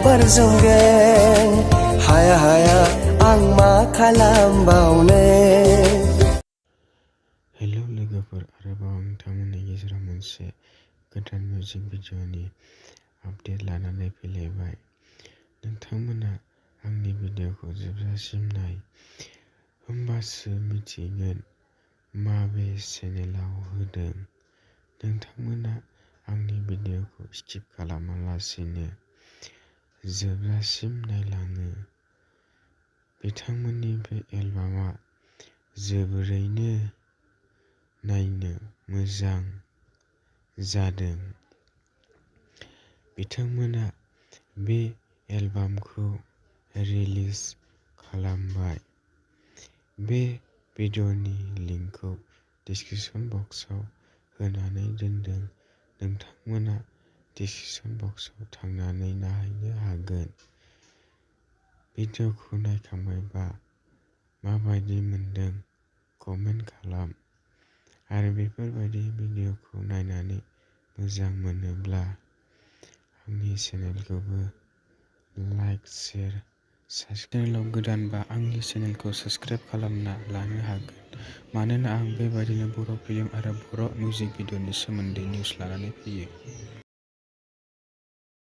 बारजुमगोन हाया हाया आं मा खालामबावनो। हेलौ लोगोफोर, आरोबाव नोंथांमोननि गेजेराव मोनसे गोदान मिउजिक भिडिअ'नि आपडेट लानानै फैलायबाय। नोंथांमोना आंनि भिडिअ'खौ जोबजासिम नाय, होमबासो मिथिगोन माबे चेनेलाव होदों। नोंथांमोना आंनि भिडिअ'खौ स्किप खालामालासिनो जोबजासिम नायलाङो। बिथांमोननि बे एलबामा जोबोरैनो नायनो मोजां जादों। बिथांमोना बे एलबामखौ रिलिज खालामबाय। बे भिडिअ'नि लिंकखौ डिस्क्रिप्शन बक्सआव होनानै दोनदों। नोंथांमोना डिस्क्रिप्शन बक्सआव थांनानै नायहैनो हागोन। भिडिअ'खौ नायखांबायबा माबायदि मोनदों कमेन्ट खालाम, आरो बेफोरबायदि भिडिअ'खौ नायनानै मोजां मोनोब्ला आंनि चेनेलखौबो लाइक, शेयार, चेनेलाव गोदानबा आंनि चेनेलखौ साबस्क्राइब खालामना लानो हागोन, मानोना आं बेबायदिनो बर' फिल्म आरो बर' मिउजिक भिडिअ'नि सोमोन्दै निउस लानानै फैयो।